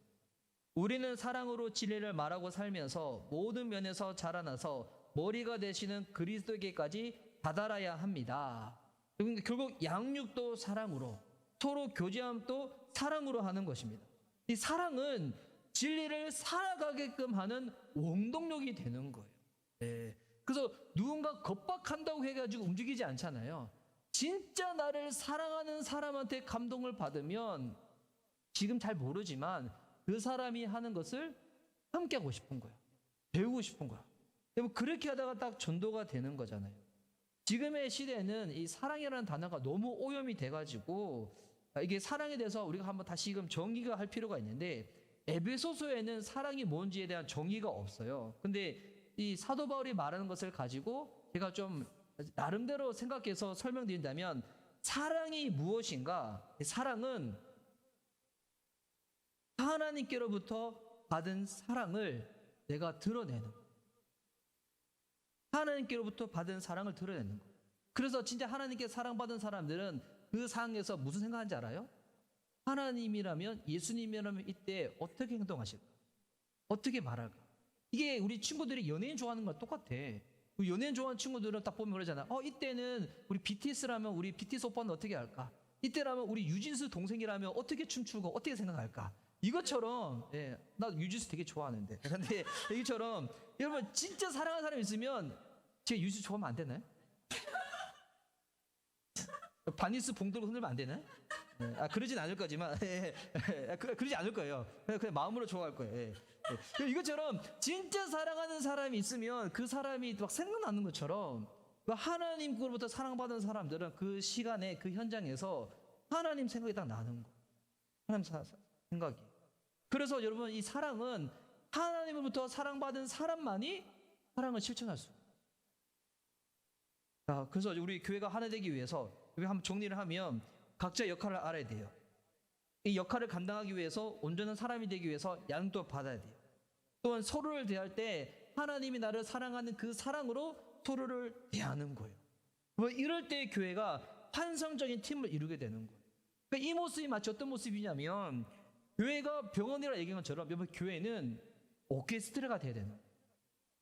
[SPEAKER 1] 우리는 사랑으로 진리를 말하고 살면서 모든 면에서 자라나서 머리가 되시는 그리스도에게까지 다다라야 합니다. 그러니까 결국 양육도 사랑으로 서로 교제함도 사랑으로 하는 것입니다. 이 사랑은 진리를 살아가게끔 하는 원동력이 되는 거예요. 네. 그래서 누군가 겁박한다고 해가지고 움직이지 않잖아요. 진짜 나를 사랑하는 사람한테 감동을 받으면 지금 잘 모르지만 그 사람이 하는 것을 함께하고 싶은 거야. 배우고 싶은 거야. 그렇게 하다가 딱 전도가 되는 거잖아요. 지금의 시대에는 이 사랑이라는 단어가 너무 오염이 돼가지고 이게 사랑에 대해서 우리가 한번 다시금 정의가 할 필요가 있는데 에베소서에는 사랑이 뭔지에 대한 정의가 없어요. 근데 이 사도 바울이 말하는 것을 가지고 제가 좀 나름대로 생각해서 설명드린다면 사랑이 무엇인가? 사랑은 하나님께로부터 받은 사랑을 내가 드러내는 거예요. 하나님께로부터 받은 사랑을 드러내는 거예요. 그래서 진짜 하나님께 사랑받은 사람들은 그 상황에서 무슨 생각하는지 알아요? 하나님이라면, 예수님이라면 이때 어떻게 행동하실까? 어떻게 말할까? 이게 우리 친구들이 연예인 좋아하는 거랑 똑같아. 연예인 좋아하는 친구들은 딱 보면 그러잖아. 이때는 우리 BTS라면 우리 BTS 오빠는 어떻게 할까? 이때라면 우리 유진스 동생이라면 어떻게 춤추고 어떻게 생각할까? 이것처럼, 예, 나 유진스 되게 좋아하는데. 근데 이것처럼 여러분 진짜 사랑하는 사람 있으면 제 유진스 좋아하면 안 되나요? 바니스 봉 들고 흔들면 안 되나요? 예, 그러진 않을 거지만, 그러지 않을 거예요. 그냥 마음으로 좋아할 거예요. 예. 이것처럼 진짜 사랑하는 사람이 있으면 그 사람이 막 생각나는 것처럼 하나님으로부터 사랑받은 사람들은 그 시간에 그 현장에서 하나님 생각이 딱 나는 거예요. 하나님 생각이. 그래서 여러분 이 사랑은 하나님으로부터 사랑받은 사람만이 사랑을 실천할 수 있어요. 자, 그래서 우리 교회가 하나 되기 위해서 여기 한번 정리를 하면 각자 역할을 알아야 돼요. 이 역할을 감당하기 위해서 온전한 사람이 되기 위해서 양도 받아야 돼요. 또한 서로를 대할 때 하나님이 나를 사랑하는 그 사랑으로 서로를 대하는 거예요. 이럴 때 교회가 환상적인 팀을 이루게 되는 거예요. 그러니까 이 모습이 마치 어떤 모습이냐면 교회가 병원이라 얘기한 것처럼 여러분 교회는 오케스트라가 돼야 되는 거예요.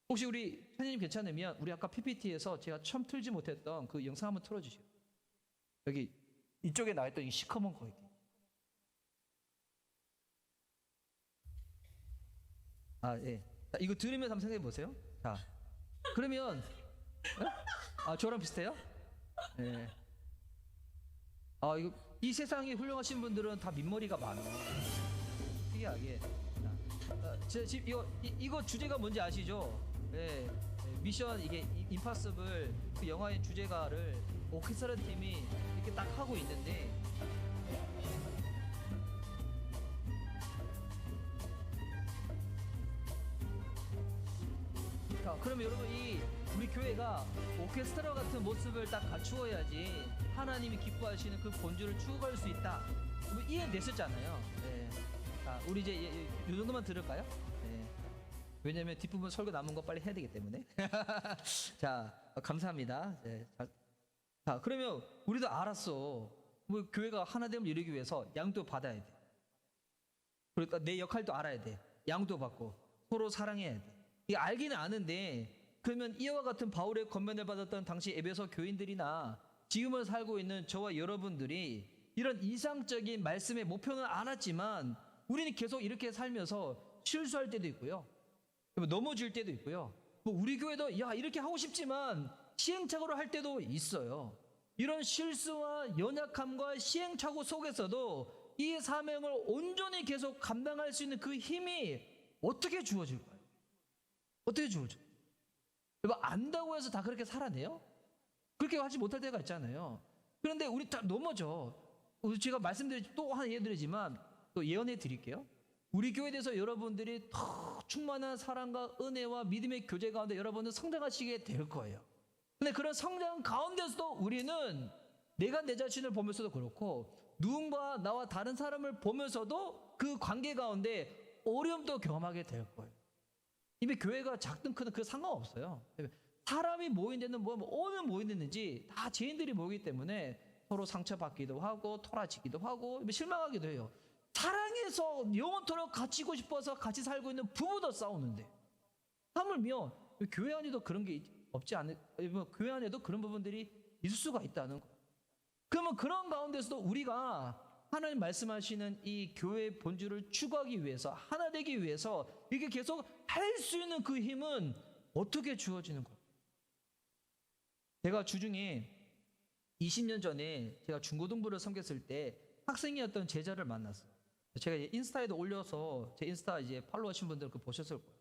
[SPEAKER 1] 혹시 우리 선생님 괜찮으면 우리 아까 PPT에서 제가 처음 틀지 못했던 그 영상 한번 틀어주시죠. 여기 이쪽에 나왔던 이 시커먼 거 있게. 예. 자, 이거 들으면서 한번 생각해 보세요. 자, 그러면 저랑 비슷해요? 예. 이 세상에 훌륭하신 분들은 다 민머리가 많아. 특이하게. 지금 이거 주제가 뭔지 아시죠? 예. 미션 이게 임파서블 그 영화의 주제가를 오케스트라 팀이 이렇게 딱 하고 있는데 자, 그러면 여러분 우리 교회가 오케스트라 같은 모습을 딱 갖추어야지 하나님이 기뻐하시는 그 본질을 추구할 수 있다. 이해됐었잖아요. 네. 자, 우리 이제 이 정도만 들을까요? 네. 왜냐면 뒷부분 설교 남은 거 빨리 해야 되기 때문에. 자, 감사합니다. 네. 자, 그러면 우리도 알았어. 교회가 하나됨을 이루기 위해서 양도 받아야 돼. 그러니까 내 역할도 알아야 돼. 양도 받고 서로 사랑해야 돼. 이게 알기는 아는데 그러면 이와 같은 바울의 권면을 받았던 당시 에베소 교인들이나 지금을 살고 있는 저와 여러분들이 이런 이상적인 말씀의 목표는 알았지만 우리는 계속 이렇게 살면서 실수할 때도 있고요. 넘어질 때도 있고요. 우리 교회도 이렇게 하고 싶지만 시행착오를 할 때도 있어요. 이런 실수와 연약함과 시행착오 속에서도 이 사명을 온전히 계속 감당할 수 있는 그 힘이 어떻게 주어질까요? 어떻게 주어져? 안다고 해서 다 그렇게 살아내요? 그렇게 하지 못할 때가 있잖아요. 그런데 우리 다 넘어져. 제가 또 하나 예드리지만 또 예언해 드릴게요. 우리 교회에 대해서 여러분들이 더 충만한 사랑과 은혜와 믿음의 교제 가운데 여러분은 성장하시게 될 거예요. 근데 그런 성장 가운데서도 우리는 내가 내 자신을 보면서도 그렇고 누군가 나와 다른 사람을 보면서도 그 관계 가운데 어려움도 경험하게 될 거예요. 이미 교회가 작든 크든 그 상관없어요. 사람이 모인 데는 뭐 어느 모이는지 다 죄인들이 모이기 때문에 서로 상처받기도 하고 토라지기도 하고 실망하기도 해요. 사랑해서 영원토록 갇히고 싶어서 같이 살고 있는 부부도 싸우는데 하물며 교회 안에도 그런 게 없지 않을, 교회 안에도 그런 부분들이 있을 수가 있다는 거예요. 그러면 그런 가운데서도 우리가 하나님 말씀하시는 이 교회의 본질을 추구하기 위해서 하나 되기 위해서 이게 계속 할 수 있는 그 힘은 어떻게 주어지는 거예요? 제가 주중에 20년 전에 제가 중고등부를 섬겼을 때 학생이었던 제자를 만났어요. 제가 인스타에도 올려서 제 인스타 이제 팔로우 하신 분들 그 보셨을 거예요.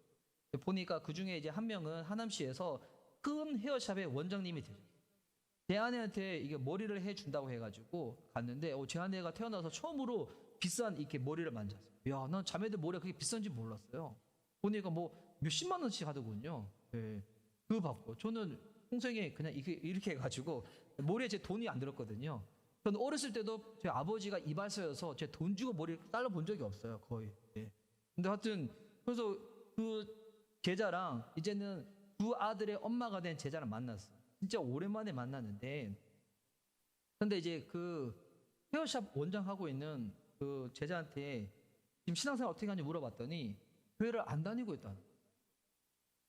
[SPEAKER 1] 보니까 그 중에 이제 한 명은 하남시에서 큰 헤어샵의 원장님이 되죠. 제 아내한테 이게 머리를 해준다고 해가지고 갔는데 제 아내가 태어나서 처음으로 비싼 이렇게 머리를 만졌어요. 야, 난 자매들 머리가 그렇게 비싼지 몰랐어요. 보니까 뭐 몇십만 원씩 하더군요. 예. 그거 받고 저는 평생에 그냥 이렇게 해가지고 머리에 제 돈이 안 들었거든요. 저는 어렸을 때도 제 아버지가 이발소여서 제 돈 주고 머리를 잘라본 적이 없어요, 거의. 예. 근데 하여튼 그래서 그 제자랑 이제는 두 아들의 엄마가 된 제자를 만났어요. 진짜 오랜만에 만났는데, 근데 이제 그 헤어샵 원장하고 있는 그 제자한테 지금 신앙생활 어떻게 하는지 물어봤더니 교회를 안 다니고 있다는 거예요.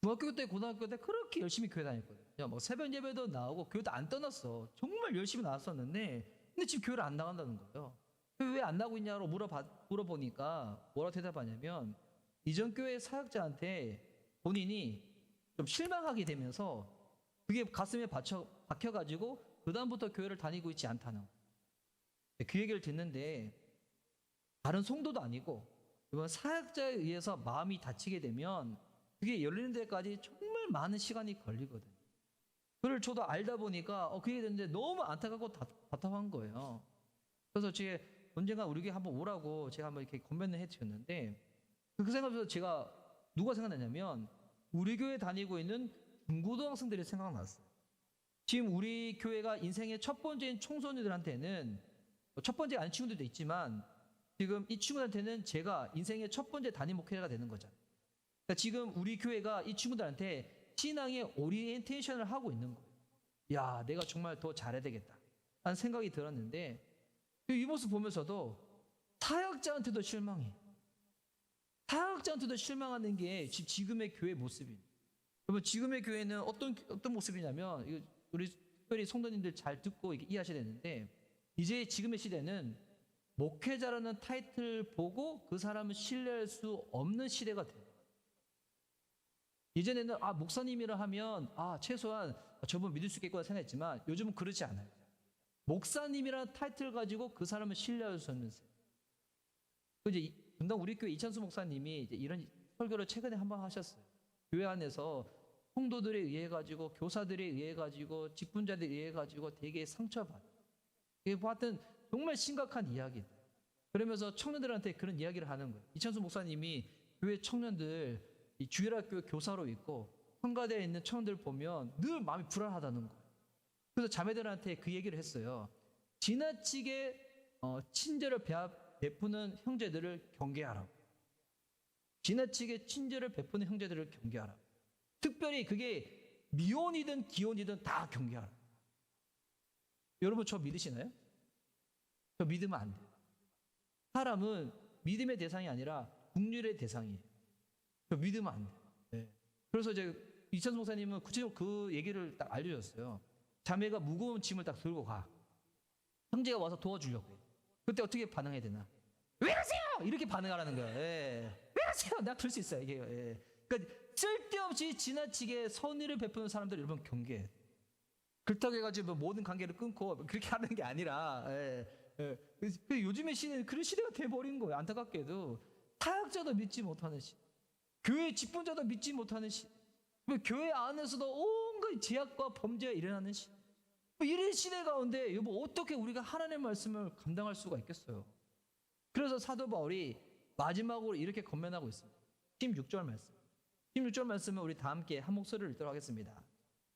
[SPEAKER 1] 중학교 때, 고등학교 때 그렇게 열심히 교회 다녔거든요. 뭐 새벽 예배도 나오고 교회도 안 떠났어. 정말 열심히 나왔었는데, 근데 지금 교회를 안 나간다는 거예요. 왜 안 나고 있냐고 물어보니까 뭐라고 대답하냐면, 이전 교회 사역자한테 본인이 좀 실망하게 되면서 그게 가슴에 박혀가지고 그다음부터 교회를 다니고 있지 않다는 거예요. 그 얘기를 듣는데 다른 성도도 아니고 이번 사역자에 의해서 마음이 다치게 되면 그게 열리는 데까지 정말 많은 시간이 걸리거든요. 그걸 저도 알다 보니까 그 얘기 듣는데 너무 안타깝고 답답한 거예요. 그래서 제가 언젠가 우리 교회 한번 오라고 제가 한번 이렇게 건면을 해주셨는데 그 생각에서 제가 누가 생각나냐면 우리 교회 다니고 있는 중고등학생들이 생각났어요. 지금 우리 교회가 인생의 첫 번째인 청소년들한테는 첫 번째 아닌 친구들도 있지만 지금 이 친구들한테는 제가 인생의 첫 번째 담임 목회자가 되는 거잖아요. 그러니까 지금 우리 교회가 이 친구들한테 신앙의 오리엔테이션을 하고 있는 거예요. 야, 내가 정말 더 잘해야 되겠다 하는 생각이 들었는데 이 모습 보면서도 사역자한테도 실망해. 사역자한테도 실망하는 게 지금의 교회 모습이에요. 여러분, 지금의 교회는 어떤 모습이냐면 우리 특별히 성도님들 잘 듣고 이해하셔야 되는데 이제 지금의 시대는 목회자라는 타이틀을 보고 그 사람을 신뢰할 수 없는 시대가 돼요. 예전에는 목사님이라 하면 최소한 저분 믿을 수 있겠구나 생각했지만 요즘은 그렇지 않아요. 목사님이라는 타이틀을 가지고 그 사람을 신뢰할 수 없는 세대. 이제 분당 우리 교회 이찬수 목사님이 이제 이런 설교를 최근에 한번 하셨어요. 교회 안에서 성도들에 의해 가지고 교사들에 의해 가지고 직분자들에 의해 가지고 되게 상처받아. 이게 보았던 정말 심각한 이야기. 그러면서 청년들한테 그런 이야기를 하는 거예요. 이찬수 목사님이 교회 청년들 이 주일학교 교사로 있고 성가대에 있는 청년들 보면 늘 마음이 불안하다는 거예요. 그래서 자매들한테 그 얘기를 했어요. 지나치게 친절을 베푸는 형제들을 경계하라고. 지나치게 친절을 베푸는 형제들을 경계하라. 특별히 그게 미혼이든 기혼이든 다 경계하라. 여러분 저 믿으시나요? 저 믿으면 안 돼요. 사람은 믿음의 대상이 아니라 국률의 대상이에요. 저 믿으면 안 돼요. 네. 그래서 이제 이찬수 목사님은 구체적으로 그 얘기를 딱 알려줬어요. 자매가 무거운 짐을 딱 들고 가. 형제가 와서 도와주려고 해. 그때 어떻게 반응해야 되나? 왜 그러세요? 이렇게 반응하라는 거예요. 예. 왜 그러세요? 내가 들 수 있어요. 이게. 예. 그러니까 쓸데없이 지나치게 선의를 베푸는 사람들 여러분 경계해. 그렇다고 해가지고 모든 관계를 끊고 그렇게 하는 게 아니라 요즘의 시대는 그런 시대가 돼버린 거예요. 안타깝게도 사역자도 믿지 못하는 시대, 교회 직분자도 믿지 못하는 시대, 교회 안에서도 온갖 제약과 범죄가 일어나는 시대, 이런 시대 가운데 여보 어떻게 우리가 하나님의 말씀을 감당할 수가 있겠어요? 그래서 사도 바울이 마지막으로 이렇게 권면하고 있습니다. 16절 말씀. 16절 말씀은 우리 다 함께 한 목소리를 읽도록 하겠습니다.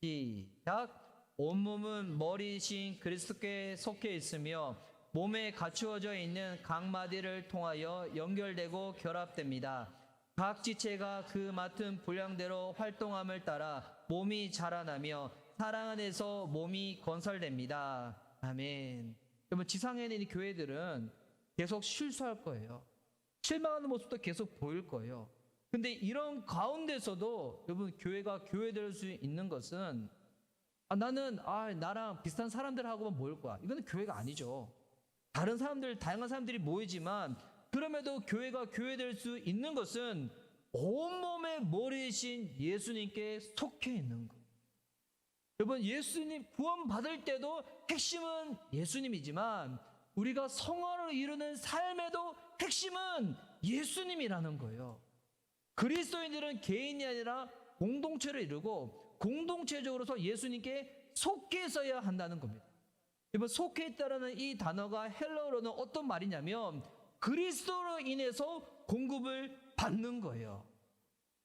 [SPEAKER 1] 시작. 온몸은 머리이신 그리스도께 속해 있으며 몸에 갖추어져 있는 각 마디를 통하여 연결되고 결합됩니다. 각 지체가 그 맡은 분량대로 활동함을 따라 몸이 자라나며 사랑 안에서 몸이 건설됩니다. 아멘. 여러분, 지상에 있는 이 교회들은 계속 실수할 거예요. 실망하는 모습도 계속 보일 거예요. 근데 이런 가운데서도 여러분, 교회가 교회될 수 있는 것은 나는 나랑 비슷한 사람들하고만 모일 거야. 이거는 교회가 아니죠. 다른 사람들, 다양한 사람들이 모이지만 그럼에도 교회가 교회될 수 있는 것은 온몸의 머리이신 예수님께 속해 있는 거예요. 여러분, 예수님 구원 받을 때도 핵심은 예수님이지만 우리가 성화를 이루는 삶에도 핵심은 예수님이라는 거예요. 그리스도인들은 개인이 아니라 공동체를 이루고 공동체적으로서 예수님께 속해 있어야 한다는 겁니다. 여러분, 속해 있다라는 이 단어가 헬라어로는 어떤 말이냐면 그리스도로 인해서 공급을 받는 거예요.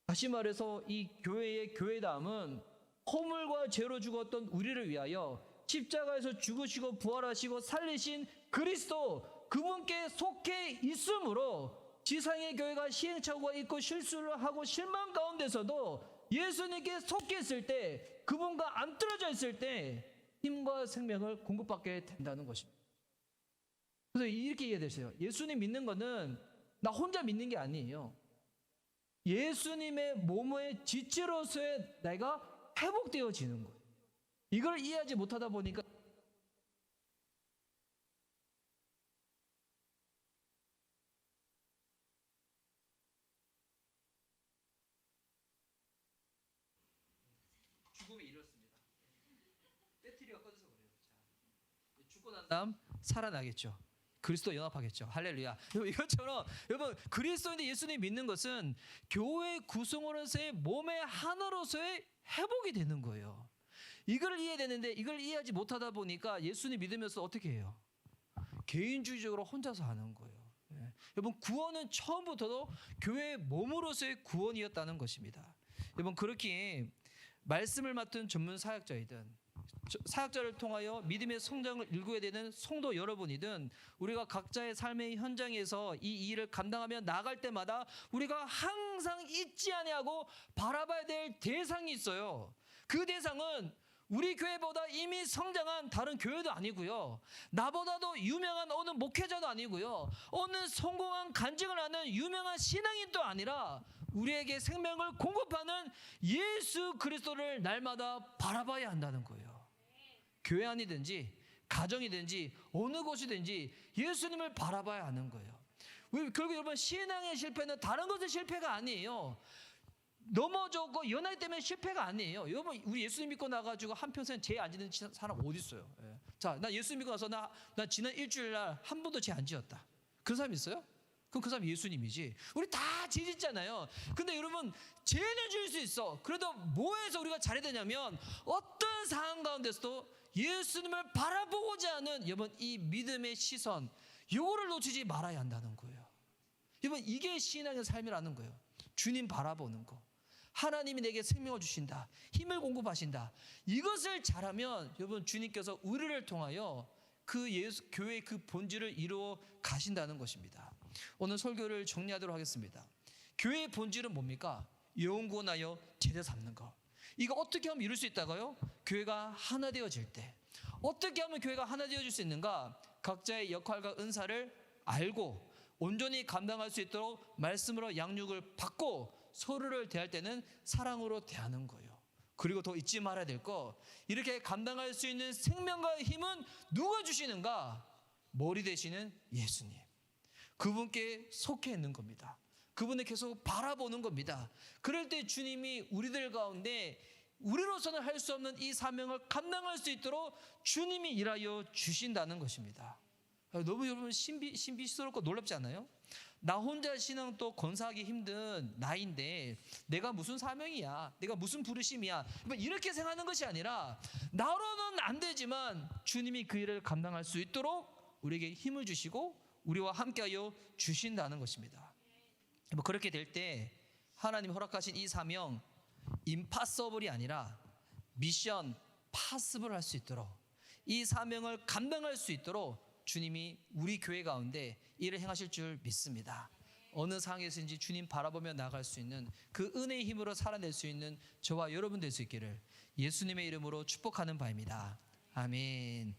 [SPEAKER 1] 다시 말해서 이 교회의 교회다움은 허물과 죄로 죽었던 우리를 위하여 십자가에서 죽으시고 부활하시고 살리신 그리스도, 그분께 속해 있으므로 지상의 교회가 시행착오가 있고 실수를 하고 실망 가운데서도 예수님께 속해 있을 때, 그분과 안 떨어져 있을 때 힘과 생명을 공급받게 된다는 것입니다. 그래서 이렇게 이해되세요. 예수님 믿는 거는 나 혼자 믿는 게 아니에요. 예수님의 몸의 지체로서의 내가 회복되어지는 거예요. 이걸 이해하지 못하다 보니까 죽음이 이렇습니다. 배터리가 꺼져서 그래요. 자, 죽고 난 다음 살아나겠죠. 그리스도 연합하겠죠. 할렐루야. 이것처럼 여러분, 그리스도인데 예수님 믿는 것은 교회 구성원으로서의 몸의 하나로서의 회복이 되는 거예요. 이걸 이해되는데 이걸 이해하지 못하다 보니까 예수님 믿으면서 어떻게 해요? 개인주의적으로 혼자서 하는 거예요. 예. 여러분, 구원은 처음부터도 교회의 몸으로서의 구원이었다는 것입니다. 여러분, 그렇게 말씀을 맡은 전문 사역자이든 사역자를 통하여 믿음의 성장을 일구어야 되는 성도 여러분이든 우리가 각자의 삶의 현장에서 이 일을 감당하며 나아갈 때마다 우리가 항상 잊지 아니하고 바라봐야 될 대상이 있어요. 그 대상은 우리 교회보다 이미 성장한 다른 교회도 아니고요, 나보다도 유명한 어느 목회자도 아니고요, 어느 성공한 간증을 하는 유명한 신앙인도 아니라 우리에게 생명을 공급하는 예수 그리스도를 날마다 바라봐야 한다는 거예요. 교회 안이든지 가정이든지 어느 곳이든지 예수님을 바라봐야 하는 거예요. 결국 여러분, 신앙의 실패는 다른 것의 실패가 아니에요. 넘어졌고 연하기 때문에 실패가 아니에요. 여러분, 우리 예수님 믿고 나가지고 한평생 죄 안 지는 사람 어디 있어요? 예. 자, 나 예수님 믿고 나서 나 지난 일주일날 한 번도 죄 안 지었다. 그런 사람 있어요? 그럼 그 사람 예수님이지. 우리 다 죄 짓잖아요. 근데 여러분, 죄는 지을 수 있어. 그래도 뭐해서 우리가 잘해야 되냐면 어떤 상황 가운데서도 예수님을 바라보고자 하는 여러분 이 믿음의 시선, 이거를 놓치지 말아야 한다는 거예요. 여러분, 이게 신앙의 삶이라는 거예요. 주님 바라보는 거. 하나님이 내게 생명을 주신다, 힘을 공급하신다. 이것을 잘하면 여러분, 주님께서 우리를 통하여 그 교회의 그 본질을 이루어 가신다는 것입니다. 오늘 설교를 정리하도록 하겠습니다. 교회의 본질은 뭡니까? 영혼 구원하여 제자 삼는 것. 이거 어떻게 하면 이룰 수 있다고요? 교회가 하나 되어질 때. 어떻게 하면 교회가 하나 되어질 수 있는가? 각자의 역할과 은사를 알고 온전히 감당할 수 있도록 말씀으로 양육을 받고 서로를 대할 때는 사랑으로 대하는 거예요. 그리고 더 잊지 말아야 될 거, 이렇게 감당할 수 있는 생명과 힘은 누가 주시는가? 머리 되시는 예수님. 그분께 속해 있는 겁니다. 그분을 계속 바라보는 겁니다. 그럴 때 주님이 우리들 가운데 우리로서는 할 수 없는 이 사명을 감당할 수 있도록 주님이 일하여 주신다는 것입니다. 너무 여러분 신비스럽고 놀랍지 않아요? 나 혼자 신앙 또 건사하기 힘든 나이인데 내가 무슨 사명이야, 내가 무슨 부르심이야, 이렇게 생각하는 것이 아니라 나로는 안 되지만 주님이 그 일을 감당할 수 있도록 우리에게 힘을 주시고 우리와 함께하여 주신다는 것입니다. 그렇게 될 때 하나님 허락하신 이 사명, 임파서블이 아니라 미션 파습을 할 수 있도록, 이 사명을 감당할 수 있도록 주님이 우리 교회 가운데 일을 행하실 줄 믿습니다. 어느 상황에서인지 주님 바라보며 나아갈 수 있는 그 은혜의 힘으로 살아낼 수 있는 저와 여러분 될 수 있기를 예수님의 이름으로 축복하는 바입니다. 아멘.